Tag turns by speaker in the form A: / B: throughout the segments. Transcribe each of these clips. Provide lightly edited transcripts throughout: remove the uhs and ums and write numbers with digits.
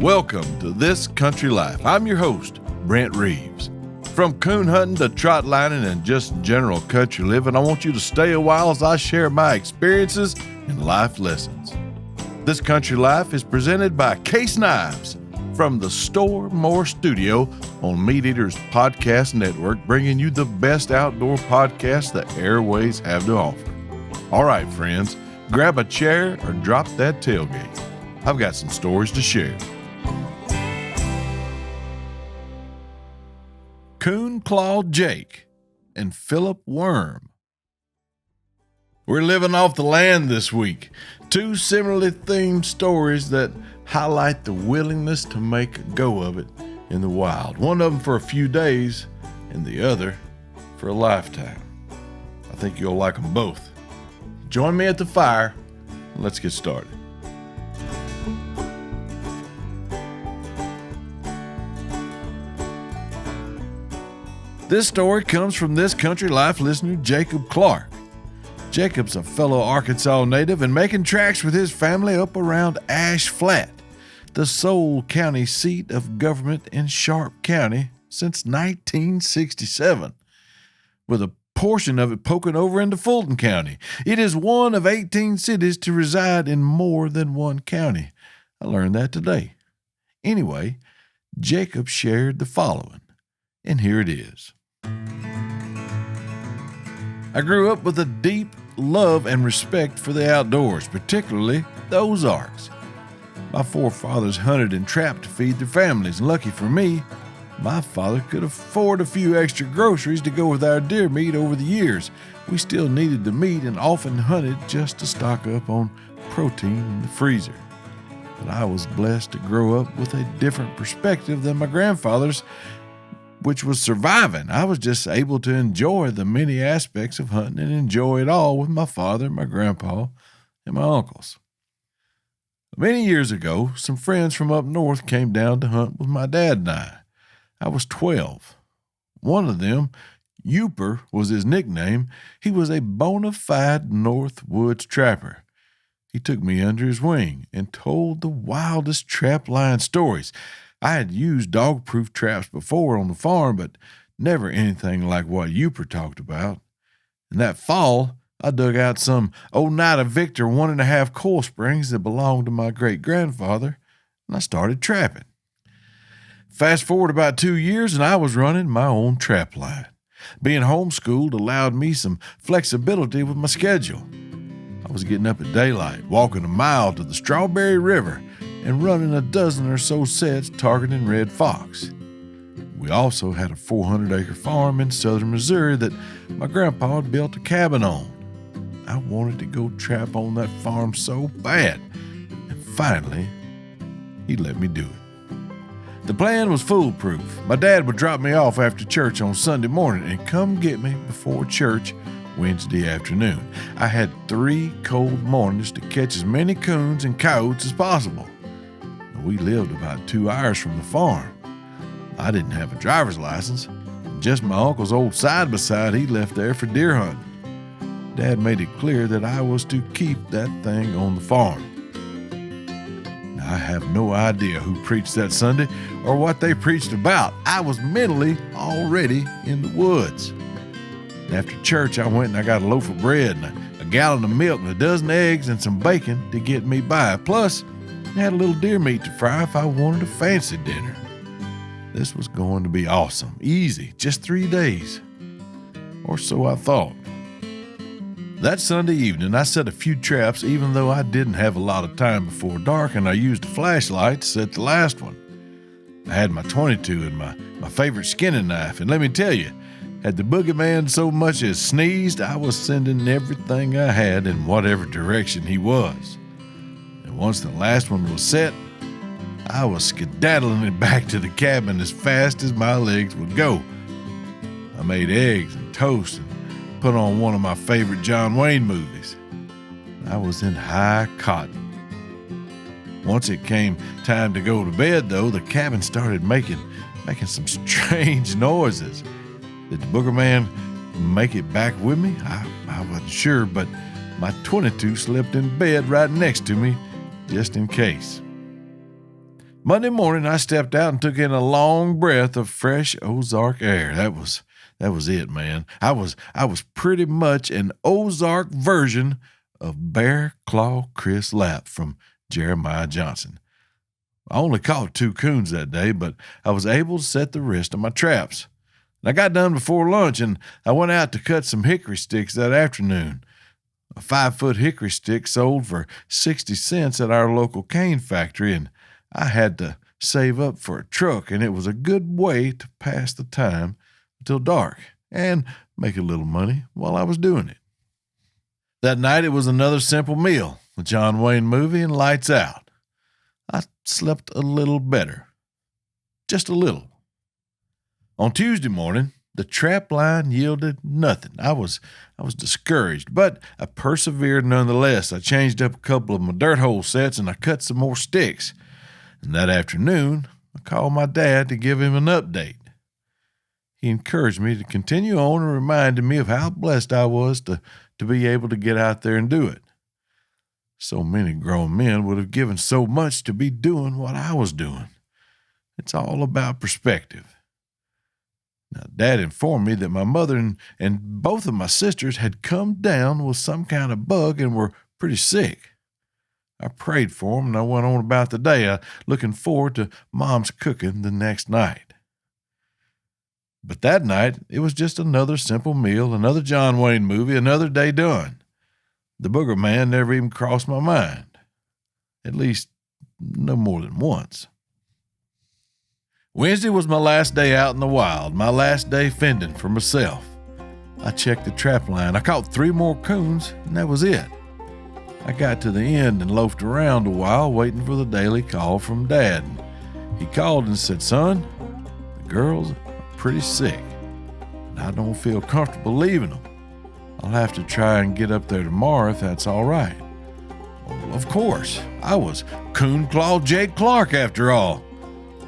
A: Welcome to This Country Life. I'm your host, Brent Reeves. From coon hunting to trot lining and just general country living, I want you to stay a while as I share my experiences and life lessons. This Country Life is presented by Case Knives from the Store More Studio on MeatEater's podcast network, bringing you the best outdoor podcast the airways have to offer. All right, friends, grab a chair or drop that tailgate. I've got some stories to share. Coon Clawed Jake and Philip Worm. We're living off the land this week. Two similarly themed stories that highlight the willingness to make a go of it in the wild. One of them for a few days and the other for a lifetime. I think you'll like them both. Join me at the fire and let's get started. This story comes from This Country Life listener Jacob Clark. Jacob's a fellow Arkansas native and making tracks with his family up around Ash Flat, the sole county seat of government in Sharp County since 1967, with a portion of it poking over into Fulton County. It is one of 18 cities to reside in more than one county. I learned that today. Anyway, Jacob shared the following, and here it is. I grew up with a deep love and respect for the outdoors, particularly the Ozarks. My forefathers hunted and trapped to feed their families, and lucky for me, my father could afford a few extra groceries to go with our deer meat over the years. We still needed the meat and often hunted just to stock up on protein in the freezer. But I was blessed to grow up with a different perspective than my grandfather's, which was surviving. I was just able to enjoy the many aspects of hunting and enjoy it all with my father, my grandpa, and my uncles. Many years ago, some friends from up north came down to hunt with my dad and I. I was 12. One of them, Youper was his nickname. He was a bona fide North Woods trapper. He took me under his wing and told the wildest trap line stories. I had used dog-proof traps before on the farm, but never anything like what Youper talked about. And that fall, I dug out some Oneida Victor 1.5 coil springs that belonged to my great-grandfather, and I started trapping. Fast forward about 2 years, and I was running my own trap line. Being homeschooled allowed me some flexibility with my schedule. I was getting up at daylight, walking a mile to the Strawberry River, and running a dozen or so sets targeting red fox. We also had a 400-acre farm in southern Missouri that my grandpa had built a cabin on. I wanted to go trap on that farm so bad, and finally, he let me do it. The plan was foolproof. My dad would drop me off after church on Sunday morning and come get me before church Wednesday afternoon. I had 3 cold mornings to catch as many coons and coyotes as possible. We lived about 2 hours from the farm. I didn't have a driver's license, just my uncle's old side-by-side he left there for deer hunting. Dad made it clear that I was to keep that thing on the farm. Now, I have no idea who preached that Sunday or what they preached about. I was mentally already in the woods. And after church, I went and I got a loaf of bread and a gallon of milk and a dozen eggs and some bacon to get me by. Plus, I had a little deer meat to fry if I wanted a fancy dinner. This was going to be awesome. Easy. Just 3 days. Or so I thought. That Sunday evening, I set a few traps even though I didn't have a lot of time before dark, and I used a flashlight to set the last one. I had my .22 and my favorite skinning knife, and let me tell you, had the boogeyman so much as sneezed, I was sending everything I had in whatever direction he was. Once the last one was set, I was skedaddling it back to the cabin as fast as my legs would go. I made eggs and toast and put on one of my favorite John Wayne movies. I was in high cotton. Once it came time to go to bed, though, the cabin started making some strange noises. Did the booger man make it back with me? I wasn't sure, but my .22 slept in bed right next to me, just in case. Monday morning, I stepped out and took in a long breath of fresh Ozark air. That was it, man. I was pretty much an Ozark version of Bear Claw Chris Lapp from Jeremiah Johnson. I only caught 2 coons that day, but I was able to set the rest of my traps. I got done before lunch, and I went out to cut some hickory sticks that afternoon. A 5-foot hickory stick sold for 60 cents at our local cane factory, and I had to save up for a truck, and it was a good way to pass the time until dark and make a little money while I was doing it. That night, it was another simple meal, a John Wayne movie, and lights out. I slept a little better. Just a little. On Tuesday morning, the trap line yielded nothing. I was discouraged, but I persevered nonetheless. I changed up a couple of my dirt hole sets, and I cut some more sticks. And that afternoon, I called my dad to give him an update. He encouraged me to continue on and reminded me of how blessed I was to be able to get out there and do it. So many grown men would have given so much to be doing what I was doing. It's all about perspective. Now, Dad informed me that my mother and both of my sisters had come down with some kind of bug and were pretty sick. I prayed for them, and I went on about the day, looking forward to Mom's cooking the next night. But that night, it was just another simple meal, another John Wayne movie, another day done. The booger man never even crossed my mind. At least, no more than once. Wednesday was my last day out in the wild, my last day fending for myself. I checked the trap line. I caught 3 more coons, and that was it. I got to the end and loafed around a while waiting for the daily call from Dad. He called and said, "Son, the girls are pretty sick, and I don't feel comfortable leaving them. I'll have to try and get up there tomorrow if that's all right." Well, of course, I was Coon Claw Jake Clark after all.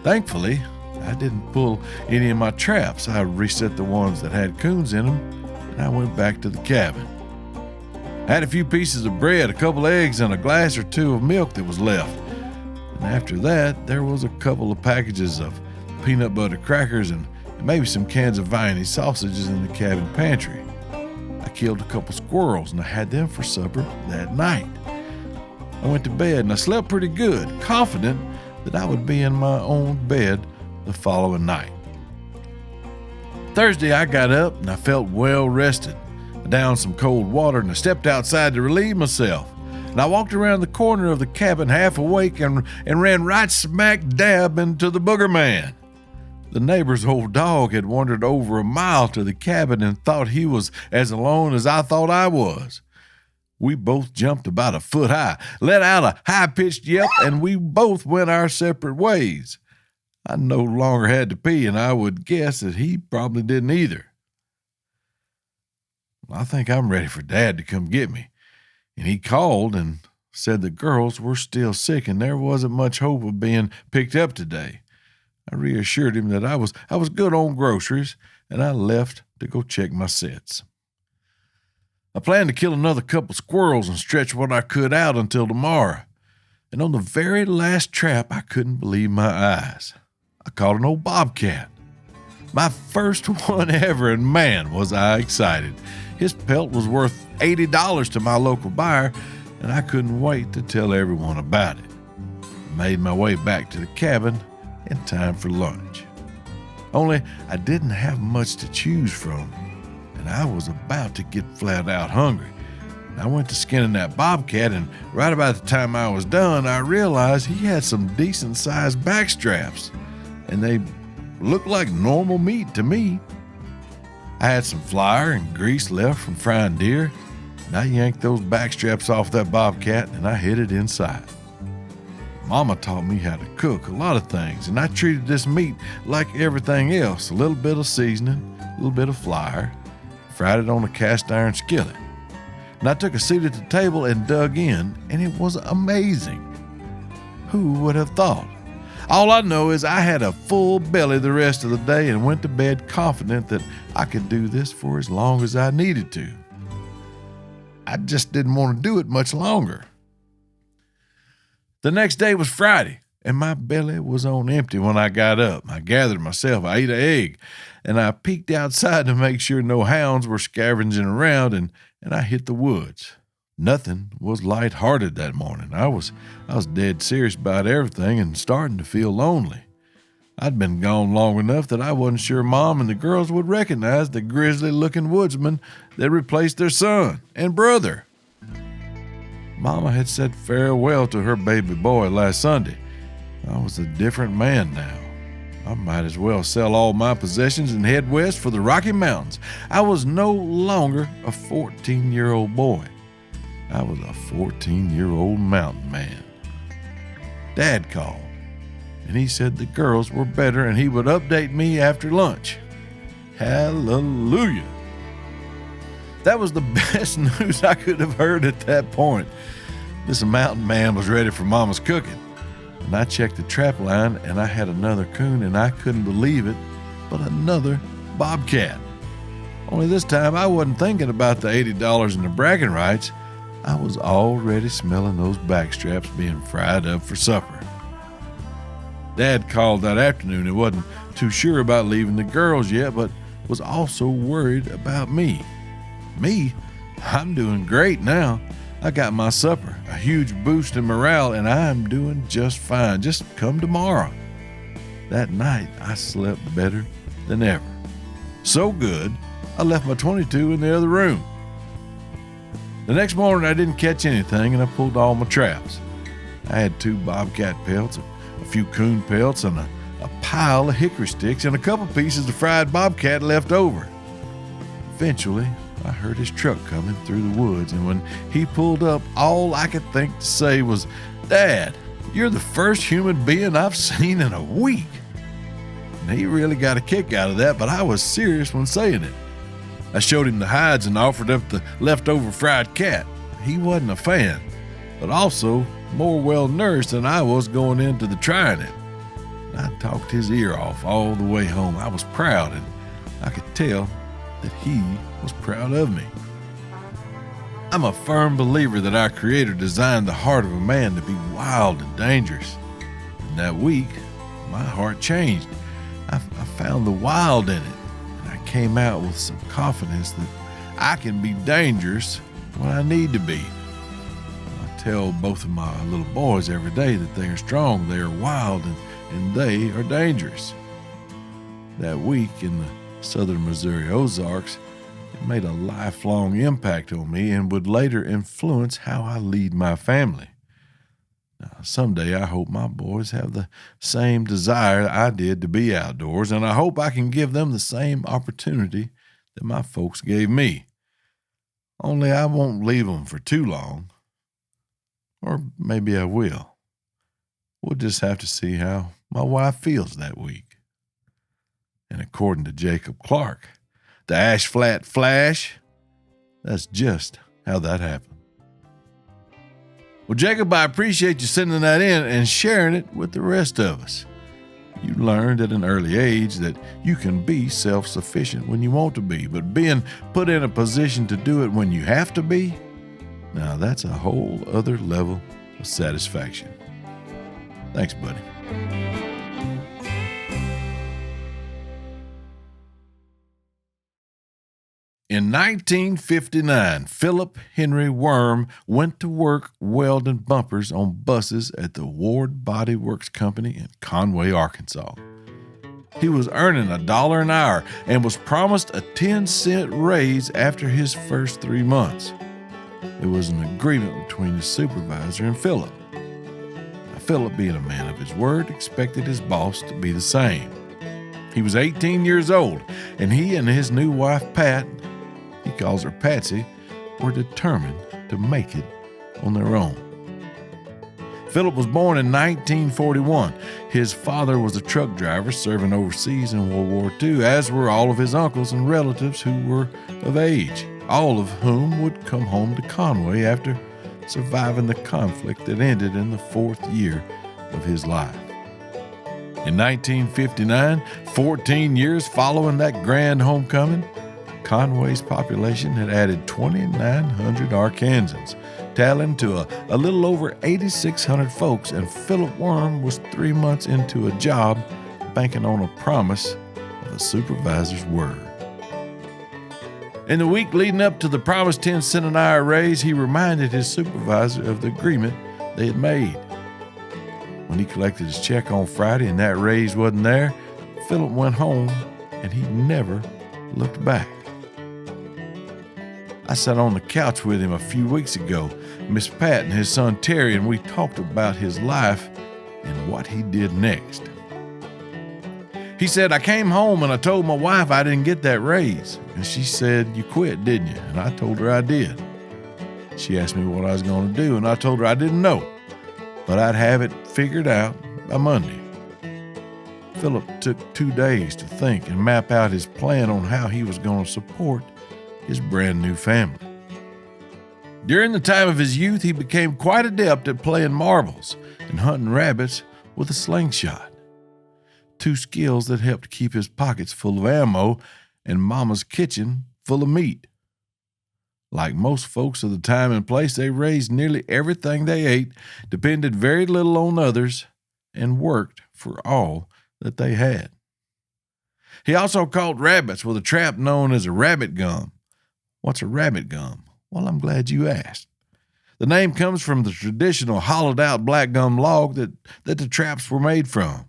A: Thankfully, I didn't pull any of my traps. I reset the ones that had coons in them, and I went back to the cabin. I had a few pieces of bread, a couple eggs, and a glass or 2 of milk that was left. And after that, there was a couple of packages of peanut butter crackers and maybe some cans of Viennese sausages in the cabin pantry. I killed a couple squirrels, and I had them for supper that night. I went to bed, and I slept pretty good, confident that I would be in my own bed the following night. Thursday, I got up and I felt well rested. I downed some cold water and I stepped outside to relieve myself. And I walked around the corner of the cabin half awake and ran right smack dab into the booger man. The neighbor's old dog had wandered over a mile to the cabin and thought he was as alone as I thought I was. We both jumped about a foot high, let out a high-pitched yelp, and we both went our separate ways. I no longer had to pee, and I would guess that he probably didn't either. I think I'm ready for Dad to come get me. And he called and said the girls were still sick and there wasn't much hope of being picked up today. I reassured him that I was good on groceries, and I left to go check my sets. I planned to kill another couple squirrels and stretch what I could out until tomorrow. And on the very last trap, I couldn't believe my eyes. I caught an old bobcat. My first one ever, and man, was I excited. His pelt was worth $80 to my local buyer, and I couldn't wait to tell everyone about it. I made my way back to the cabin in time for lunch. Only I didn't have much to choose from, and I was about to get flat out hungry. I went to skinning that bobcat, and right about the time I was done, I realized he had some decent-sized back straps, and they looked like normal meat to me. I had some flour and grease left from frying deer, and I yanked those back straps off that bobcat, and I hid it inside. Mama taught me how to cook a lot of things, and I treated this meat like everything else, a little bit of seasoning, a little bit of flour, fried it on a cast iron skillet. And I took a seat at the table and dug in, and it was amazing. Who would have thought? All I know is I had a full belly the rest of the day and went to bed confident that I could do this for as long as I needed to. I just didn't want to do it much longer. The next day was Friday, and my belly was on empty when I got up. I gathered myself, I ate an egg, and I peeked outside to make sure no hounds were scavenging around, and I hit the woods. Nothing was lighthearted that morning. I was dead serious about everything and starting to feel lonely. I'd been gone long enough that I wasn't sure Mom and the girls would recognize the grizzly-looking woodsman that replaced their son and brother. Mama had said farewell to her baby boy last Sunday. I was a different man now. I might as well sell all my possessions and head west for the Rocky Mountains. I was no longer a 14-year-old boy. I was a 14-year-old mountain man. Dad called, and he said the girls were better and he would update me after lunch. Hallelujah! That was the best news I could have heard at that point. This mountain man was ready for Mama's cooking, and I checked the trap line and I had another coon, and I couldn't believe it, but another bobcat. Only this time I wasn't thinking about the $80 in the bragging rights. I was already smelling those backstraps being fried up for supper. Dad called that afternoon and wasn't too sure about leaving the girls yet, but was also worried about me. Me? I'm doing great now. I got my supper, a huge boost in morale, and I'm doing just fine. Just come tomorrow. That night, I slept better than ever. So good, I left my .22 in the other room. The next morning, I didn't catch anything, and I pulled all my traps. I had 2 bobcat pelts, a few coon pelts, and a pile of hickory sticks, and a couple pieces of fried bobcat left over. Eventually, I heard his truck coming through the woods, and when he pulled up, all I could think to say was, "Dad, you're the first human being I've seen in a week." And he really got a kick out of that, but I was serious when saying it. I showed him the hides and offered up the leftover fried cat. He wasn't a fan, but also more well-nourished than I was going into the trying it. I talked his ear off all the way home. I was proud, and I could tell that he was proud of me. I'm a firm believer that our Creator designed the heart of a man to be wild and dangerous. And that week, my heart changed. I found the wild in it. Came out with some confidence that I can be dangerous when I need to be. I tell both of my little boys every day that they are strong, they are wild, and they are dangerous. That week in the southern Missouri Ozarks, it made a lifelong impact on me and would later influence how I lead my family. Now, someday I hope my boys have the same desire I did to be outdoors, and I hope I can give them the same opportunity that my folks gave me. Only I won't leave them for too long. Or maybe I will. We'll just have to see how my wife feels that week. And according to Jacob Clark, the Ash Flat Flash, that's just how that happened. Well, Jacob, I appreciate you sending that in and sharing it with the rest of us. You learned at an early age that you can be self-sufficient when you want to be, but being put in a position to do it when you have to be, now that's a whole other level of satisfaction. Thanks, buddy. In 1959, Philip Henry Worm went to work welding bumpers on buses at the Ward Body Works Company in Conway, Arkansas. He was earning $1 an hour and was promised a 10-cent raise after his first 3 months. It was an agreement between his supervisor and Philip. Now, Philip, being a man of his word, expected his boss to be the same. He was 18 years old, and he and his new wife, Pat, he calls her Patsy, were determined to make it on their own. Philip was born in 1941. His father was a truck driver serving overseas in World War II, as were all of his uncles and relatives who were of age, all of whom would come home to Conway after surviving the conflict that ended in the 4th year of his life. In 1959, 14 years following that grand homecoming, Conway's population had added 2,900 Arkansans tallying to a little over 8,600 folks, and Philip Worm was 3 months into a job banking on a promise of a supervisor's word. In the week leading up to the promised 10-cent an hour raise, he reminded his supervisor of the agreement they had made. When he collected his check on Friday and that raise wasn't there, Philip went home and he never looked back. I sat on the couch with him a few weeks ago, Miss Pat and his son Terry, and we talked about his life and what he did next. He said, "I came home and I told my wife I didn't get that raise. And she said, 'You quit, didn't you?' And I told her I did. She asked me what I was going to do, and I told her I didn't know, but I'd have it figured out by Monday." Philip took 2 days to think and map out his plan on how he was going to support his brand new family. During the time of his youth, he became quite adept at playing marbles and hunting rabbits with a slingshot. 2 skills that helped keep his pockets full of ammo and Mama's kitchen full of meat. Like most folks of the time and place, they raised nearly everything they ate, depended very little on others, and worked for all that they had. He also caught rabbits with a trap known as a rabbit gum. What's a rabbit gum? Well, I'm glad you asked. The name comes from the traditional hollowed-out black gum log that the traps were made from.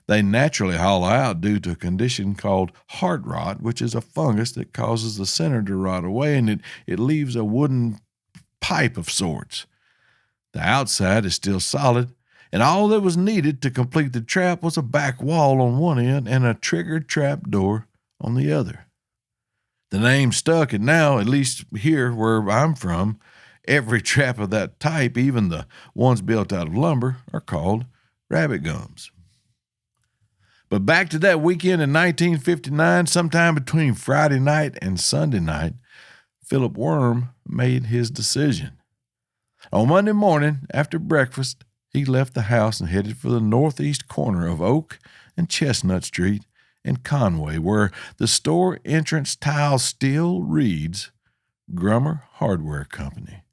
A: They naturally hollow out due to a condition called heart rot, which is a fungus that causes the center to rot away, and it leaves a wooden pipe of sorts. The outside is still solid, and all that was needed to complete the trap was a back wall on one end and a triggered trap door on the other. The name stuck, and now, at least here where I'm from, every trap of that type, even the ones built out of lumber, are called rabbit gums. But back to that weekend in 1959, sometime between Friday night and Sunday night, Philip Worm made his decision. On Monday morning, after breakfast, he left the house and headed for the northeast corner of Oak and Chestnut Street in Conway, where the store entrance tile still reads Grummer Hardware Company.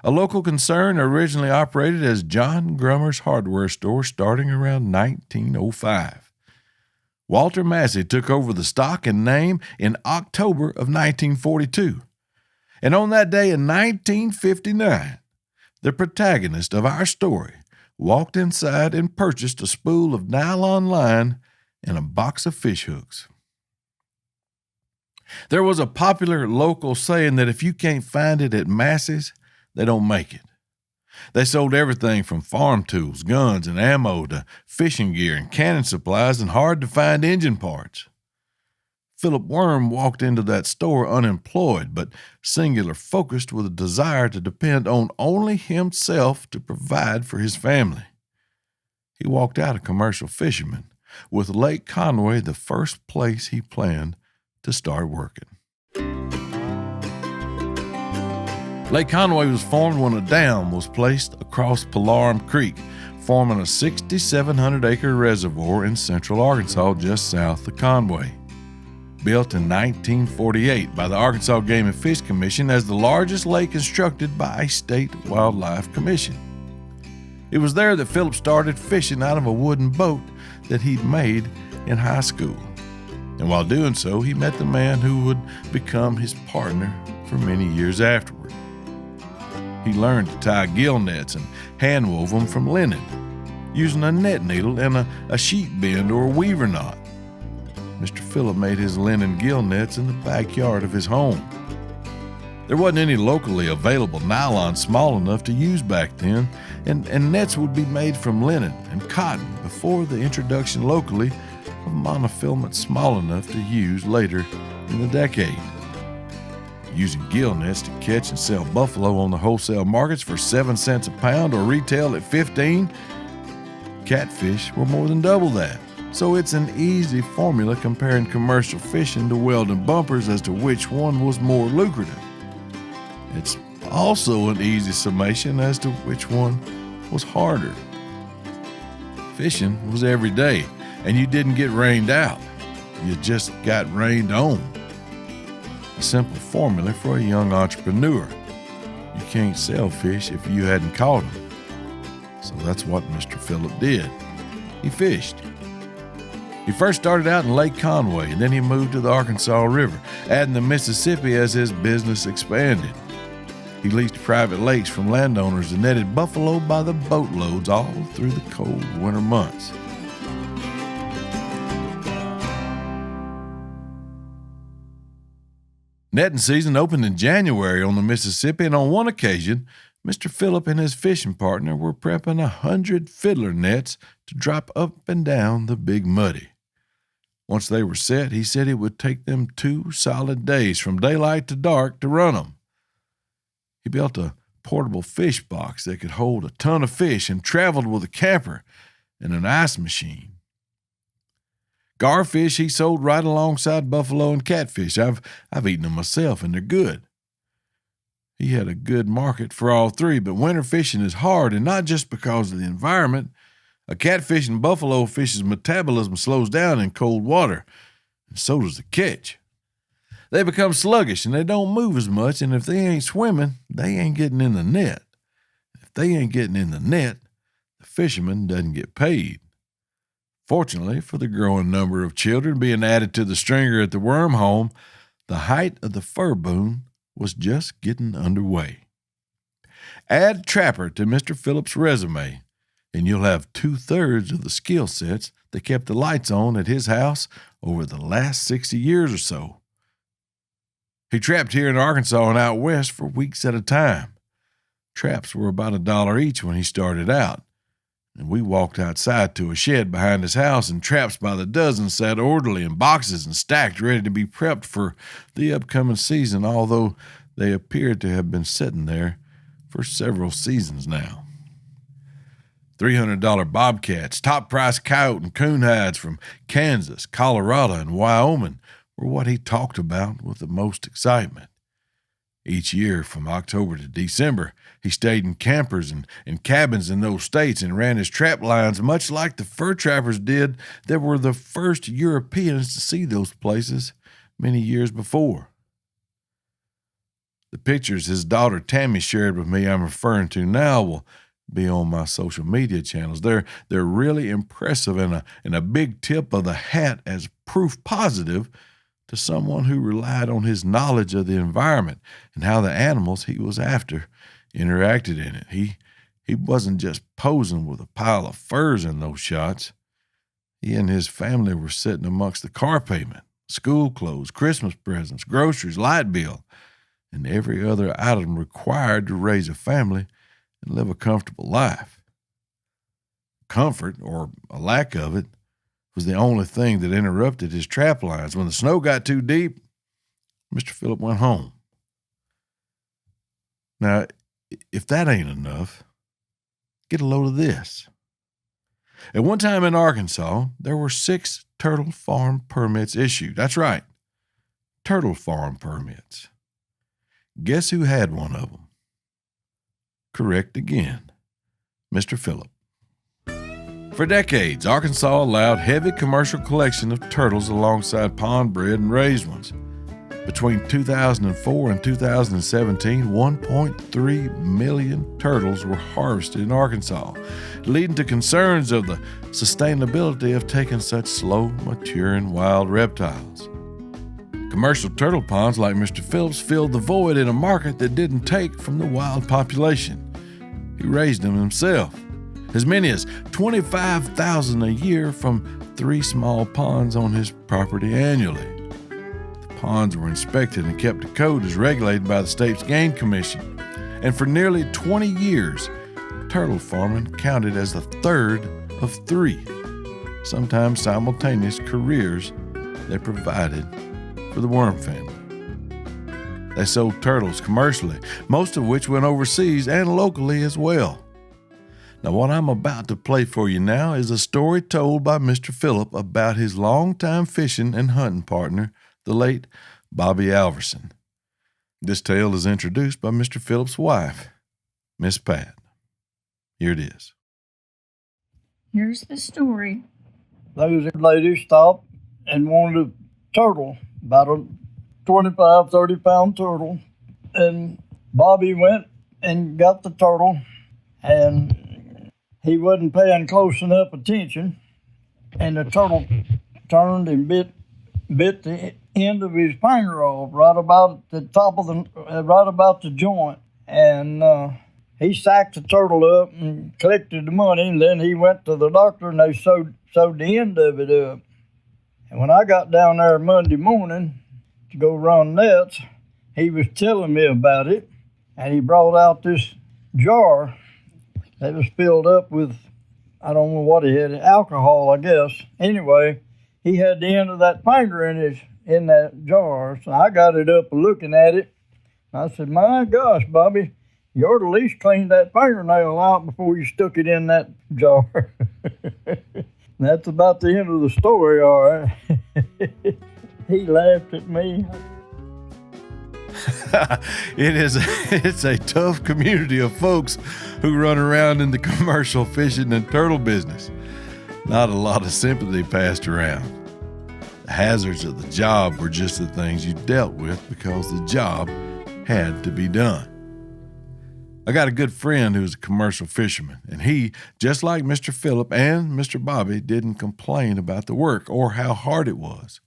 A: A local concern originally operated as John Grummer's Hardware Store starting around 1905. Walter Massey took over the stock and name in October of 1942. And on that day in 1959, the protagonist of our story walked inside and purchased a spool of nylon line and a box of fish hooks. There was a popular local saying that if you can't find it at Massey's, they don't make it. They sold everything from farm tools, guns, and ammo to fishing gear and cannon supplies and hard-to-find engine parts. Philip Worm walked into that store unemployed but singular focused with a desire to depend on only himself to provide for his family. He walked out a commercial fisherman, with Lake Conway the first place he planned to start working. Lake Conway was formed when a dam was placed across Palarum Creek, forming a 6,700-acre reservoir in central Arkansas just south of Conway. Built in 1948 by the Arkansas Game and Fish Commission as the largest lake constructed by a state wildlife commission. It was there that Philip started fishing out of a wooden boat that he'd made in high school. And while doing so, he met the man who would become his partner for many years afterward. He learned to tie gill nets and hand-wove them from linen, using a net needle and a sheet bend or a weaver knot. Mr. Phillip made his linen gill nets in the backyard of his home. There wasn't any locally available nylon small enough to use back then, and nets would be made from linen and cotton before the introduction locally of monofilament small enough to use later in the decade. Using gill nets to catch and sell buffalo on the wholesale markets for 7 cents a pound or retail at 15, catfish were more than double that. So it's an easy formula comparing commercial fishing to welding bumpers as to which one was more lucrative. It's also an easy summation as to which one was harder. Fishing was every day, and you didn't get rained out. You just got rained on. A simple formula for a young entrepreneur. You can't sell fish if you hadn't caught them. So that's what Mr. Phillip did. He fished. He first started out in Lake Conway, and then he moved to the Arkansas River, adding the Mississippi as his business expanded. He leased private lakes from landowners and netted buffalo by the boatloads all through the cold winter months. Netting season opened in January on the Mississippi, and on one occasion, Mr. Phillip and his fishing partner were prepping 100 fiddler nets to drop up and down the Big Muddy. Once they were set, he said it would take them 2 solid days from daylight to dark to run them. He built a portable fish box that could hold a ton of fish and traveled with a camper and an ice machine. Garfish he sold right alongside buffalo and catfish. I've eaten them myself, and they're good. He had a good market for all three, but winter fishing is hard, and not just because of the environment. A catfish and buffalo fish's metabolism slows down in cold water, and so does the catch. They become sluggish, and they don't move as much, and if they ain't swimming, they ain't getting in the net. If they ain't getting in the net, the fisherman doesn't get paid. Fortunately for the growing number of children being added to the stringer at the worm home, the height of the fur boom was just getting underway. Add trapper to Mr. Phillip's resume, and you'll have 2/3 of the skill sets that kept the lights on at his house over the last 60 years or so. He trapped here in Arkansas and out west for weeks at a time. Traps were about $1 each when he started out, and we walked outside to a shed behind his house, and traps by the dozen sat orderly in boxes and stacked, ready to be prepped for the upcoming season, although they appeared to have been sitting there for several seasons now. $300 bobcats, top-price coyote and coon hides from Kansas, Colorado, and Wyoming were what he talked about with the most excitement. Each year, from October to December, he stayed in campers and cabins in those states and ran his trap lines much like the fur trappers did that were the first Europeans to see those places many years before. The pictures his daughter Tammy shared with me I'm referring to now will be on my social media channels. They're really impressive, and a big tip of the hat as proof positive to someone who relied on his knowledge of the environment and how the animals he was after interacted in it. He wasn't just posing with a pile of furs in those shots. He and his family were sitting amongst the car pavement, school clothes, Christmas presents, groceries, light bill, and every other item required to raise a family and live a comfortable life. Comfort, or a lack of it, was the only thing that interrupted his trap lines. When the snow got too deep, Mr. Phillip went home. Now, if that ain't enough, get a load of this. At one time in Arkansas, there were 6 turtle farm permits issued. That's right, turtle farm permits. Guess who had one of them? Correct again, Mr. Phillip. For decades, Arkansas allowed heavy commercial collection of turtles alongside pond-bred and raised ones. Between 2004 and 2017, 1.3 million turtles were harvested in Arkansas, leading to concerns of the sustainability of taking such slow-maturing wild reptiles. Commercial turtle ponds like Mr. Phillip's filled the void in a market that didn't take from the wild population. He raised them himself. As many as 25,000 a year from 3 small ponds on his property annually. The ponds were inspected and kept to code as regulated by the state's Game Commission. And for nearly 20 years, turtle farming counted as the third of 3, sometimes simultaneous careers they provided for the worm family. They sold turtles commercially, most of which went overseas and locally as well. Now, what I'm about to play for you now is a story told by Mr. Phillip about his longtime fishing and hunting partner, the late Bobby Alverson. This tale is introduced by Mr. Phillip's wife, Miss Pat. Here it is.
B: Here's the story.
C: Those ladies stopped and wanted a turtle, about a 25, 30-pound turtle. And Bobby went and got the turtle, and he wasn't paying close enough attention, and the turtle turned and bit the end of his finger off right about the top of right about the joint, and he sacked the turtle up and collected the money, and then he went to the doctor and they sewed the end of it up. And when I got down there Monday morning to go run nets, he was telling me about it, and he brought out this jar that was filled up with, I don't know what he had, alcohol, I guess. Anyway, he had the end of that finger in that jar, so I got it up looking at it. I said, "My gosh, Bobby, you ought to at least clean that fingernail out before you stuck it in that jar." That's about the end of the story, all right. He laughed at me.
A: It's a tough community of folks who run around in the commercial fishing and turtle business. Not a lot of sympathy passed around. The hazards of the job were just the things you dealt with because the job had to be done. I got a good friend who's a commercial fisherman, and he, just like Mr. Phillip and Mr. Bobby, didn't complain about the work or how hard it was.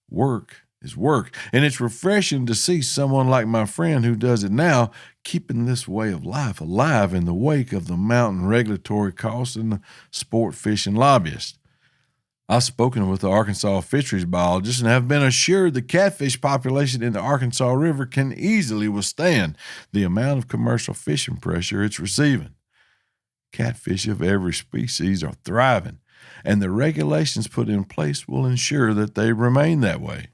A: Work is work, and it's refreshing to see someone like my friend who does it now keeping this way of life alive in the wake of the mountain regulatory costs and the sport fishing lobbyists. I've spoken with the Arkansas fisheries biologist and have been assured the catfish population in the Arkansas River can easily withstand the amount of commercial fishing pressure it's receiving. Catfish of every species are thriving, and the regulations put in place will ensure that they remain that way.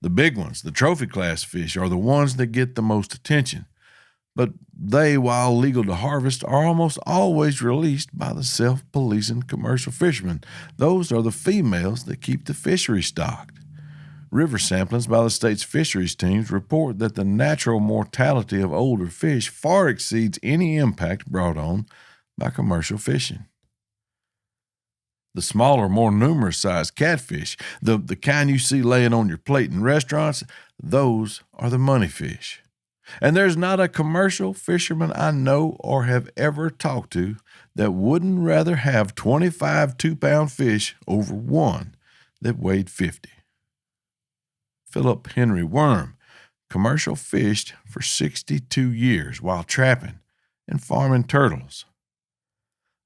A: The big ones, the trophy class fish, are the ones that get the most attention, but they, while legal to harvest, are almost always released by the self-policing commercial fishermen. Those are the females that keep the fishery stocked. River samplings by the state's fisheries teams report that the natural mortality of older fish far exceeds any impact brought on by commercial fishing. The smaller, more numerous sized catfish, the kind you see laying on your plate in restaurants, those are the money fish. And there's not a commercial fisherman I know or have ever talked to that wouldn't rather have 25 2-pound fish over one that weighed 50. Philip Henry Worm commercial fished for 62 years while trapping and farming turtles.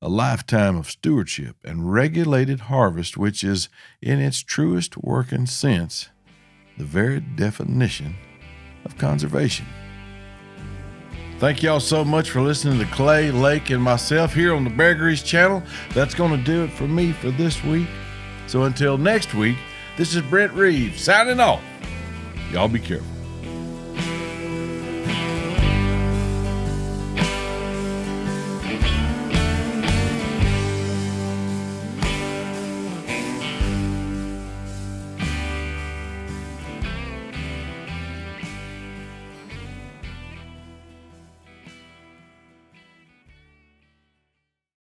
A: A lifetime of stewardship and regulated harvest, which is, in its truest working sense, the very definition of conservation. Thank y'all so much for listening to Clay, Lake, and myself here on the Bear Grease channel. That's going to do it for me for this week. So until next week, this is Brent Reeves signing off. Y'all be careful.